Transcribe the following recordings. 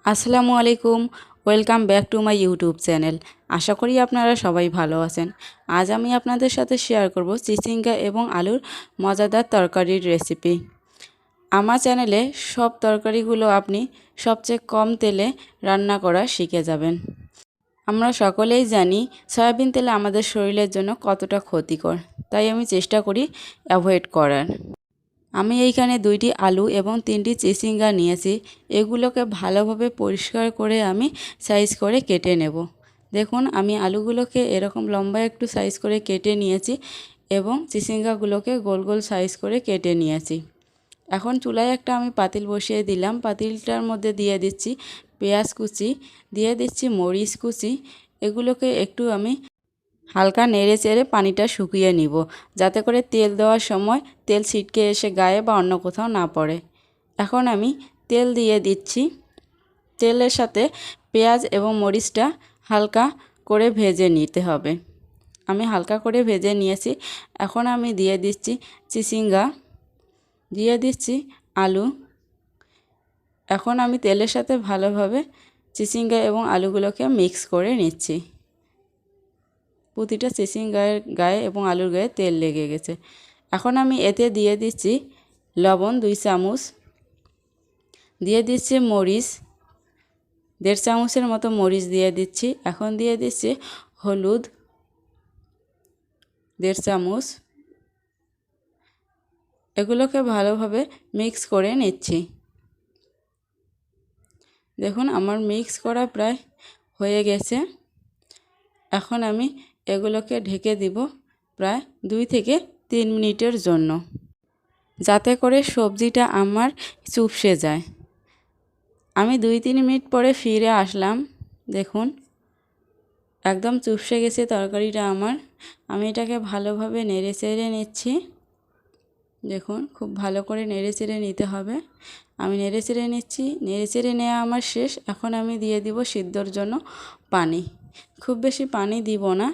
আসসালামু আলাইকুম। Welcome back to my YouTube channel. আশা করি আপনারা সবাই ভালো আছেন। আজ আমি আপনাদের সাথে শেয়ার করব চিচিঙ্গা এবং আলুর মজাদার তরকারির রেসিপি। আমার চ্যানেলে সব তরকারিগুলো আপনি সবচেয়ে কম তেলে রান্না করা শিখে যাবেন। আমরা সকলেই জানি সয়াবিন তেল আমাদের শরীরের জন্য কতটা ক্ষতিকর, তাই আমি চেষ্টা করি অ্যাভয়েড করার। আমি এইখানে 2টি আলু এবং 3টি চিচিঙ্গা নিয়েছি। এগুলোকে ভালোভাবে পরিষ্কার করে আমি সাইজ করে কেটে নেব। দেখুন, আমি আলুগুলোকে এরকম লম্বা একটু সাইজ করে কেটে নিয়েছি এবং চিচিঙ্গাগুলোকে গোল গোল সাইজ করে কেটে নিয়েছি। এখন চুলায় একটা আমি পাতিল বসিয়ে দিলাম। পাতিলটার মধ্যে দিয়ে দিচ্ছি পেঁয়াজ কুচি, দিয়ে দিচ্ছি মরিচ কুচি। এগুলোকে একটু আমি হালকা নেড়ে চেড়ে পানিটা শুকিয়ে নিব, যাতে করে তেল দেওয়ার সময় তেল ছিটকে এসে গায়ে বা অন্য কোথাও না পড়ে। এখন আমি তেল দিয়ে দিচ্ছি। তেলের সাথে পেঁয়াজ এবং মরিচটা হালকা করে ভেজে নিতে হবে। আমি হালকা করে ভেজে নিয়েছি। এখন আমি দিয়ে দিচ্ছি চিচিঙ্গা, দিয়ে দিচ্ছি আলু। এখন আমি তেলের সাথে ভালোভাবে চিচিঙ্গা এবং আলুগুলোকে মিক্স করে নিচ্ছি। প্রতিটা চিচিঙ্গার গায়ে এবং আলুর গায়ে তেল লেগে গেছে। এখন আমি এতে দিয়ে দিচ্ছি লবণ 2 চামচ, দিয়ে দিচ্ছি মরিচ 1.5 চামচের মতো মরিচ দিয়ে দিচ্ছি। এখন দিয়ে দিচ্ছি হলুদ 1.5 চামচ। এগুলোকে ভালোভাবে মিক্স করে নিচ্ছি। দেখুন, আমার মিক্স করা প্রায় হয়ে গেছে। এখন আমি এগুলোকে ঢেকে দিব প্রায় 2 থেকে 3 মিনিটের জন্য, যাতে করে সবজিটা আমার চুপসে যায়। আমি 2-3 মিনিট পরে ফিরে আসলাম। দেখুন, একদম চুপসে গেছে তরকারিটা আমার। আমি এটাকে ভালোভাবে নেড়ে চেড়ে নিচ্ছি। দেখুন, খুব ভালো করে নেড়ে চেড়ে নিতে হবে। আমি নেড়ে চেড়ে নিচ্ছি। নেড়ে চেড়ে নেওয়া আমার শেষ। এখন আমি দিয়ে দিব সিদ্ধর জন্য পানি। খুব বেশি পানি দিব না,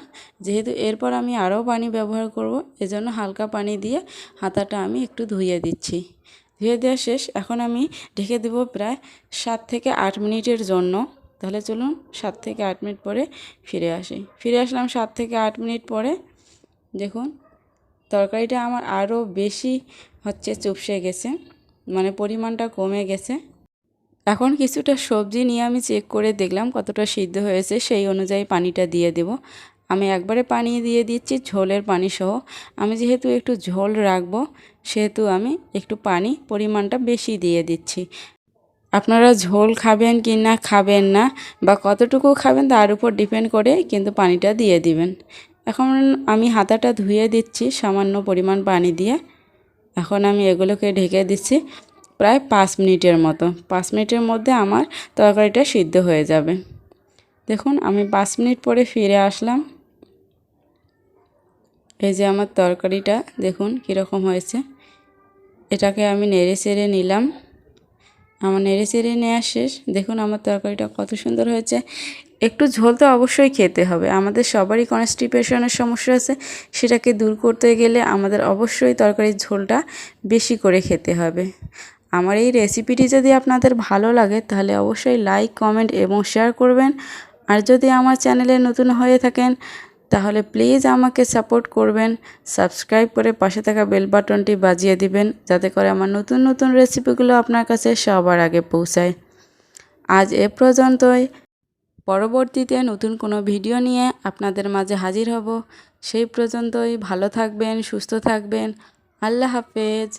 যেহেতু এরপর আমি আরও পানি ব্যবহার করব, এজন্য হালকা পানি দিয়ে হাতাটা আমি একটু ধুয়ে দিচ্ছি। ধুয়ে দেওয়া শেষ। এখন আমি ঢেকে দেব প্রায় 7 থেকে 8 মিনিটের জন্য। তাহলে চলুন 7 থেকে 8 মিনিট পরে ফিরে আসি। ফিরে আসলাম 7 থেকে 8 মিনিট পরে। দেখুন, তরকারিটা আমার আরও বেশি চুপসে গেছে, মানে পরিমাণটা কমে গেছে। এখন কিছুটা সবজি নিয়ে আমি চেক করে দেখলাম কতটা সিদ্ধ হয়েছে, সেই অনুযায়ী পানিটা দিয়ে দেব। আমি একবারে পানি দিয়ে দিচ্ছি, ঝোলের পানি সহ। আমি যেহেতু একটু ঝোল রাখবো, সেহেতু আমি একটু পানি পরিমাণটা বেশি দিয়ে দিচ্ছি। আপনারা ঝোল খাবেন কি না খাবেন না বা কতটুকু খাবেন তার উপর ডিপেন্ড করে কিন্তু পানিটা দিয়ে দিবেন। এখন আমি হাতাটা ধুয়ে দিচ্ছি সামান্য পরিমাণ পানি দিয়ে। এখন আমি এগুলোকে ঢেকে দিচ্ছি প্রায় 5 মিনিটের মতো। 5 মিনিটের মধ্যে আমার তরকারিটা সিদ্ধ হয়ে যাবে। দেখুন, আমি 5 মিনিট পরে ফিরে আসলাম। এই যে আমার তরকারিটা দেখুন কীরকম হয়েছে। এটাকে আমি নেড়ে চেড়ে নিলাম। আমার নেড়ে চেড়ে নেওয়া শেষ। দেখুন, আমার তরকারিটা কত সুন্দর হয়েছে। একটু ঝোল তো অবশ্যই খেতে হবে। আমাদের সবারই কনস্টিপেশনের সমস্যা আছে, সেটাকে দূর করতে গেলে আমাদের অবশ্যই তরকারির ঝোলটা বেশি করে খেতে হবে। আমার এই রেসিপিটি যদি আপনাদের ভালো লাগে তাহলে অবশ্যই লাইক, কমেন্ট এবং শেয়ার করবেন। আর যদি আমার চ্যানেলে নতুন হয়ে থাকেন তাহলে প্লিজ আমাকে সাপোর্ট করবেন। সাবস্ক্রাইব করে পাশে থাকা বেল বাটনটি বাজিয়ে দিবেন, যাতে করে আমার নতুন নতুন রেসিপিগুলো আপনার কাছে সবার আগে পৌঁছায়। আজ এ পর্যন্তই। পরবর্তীতে নতুন কোনো ভিডিও নিয়ে আপনাদের মাঝে হাজির হব। সেই পর্যন্তই ভালো থাকবেন, সুস্থ থাকবেন। আল্লাহ হাফেজ।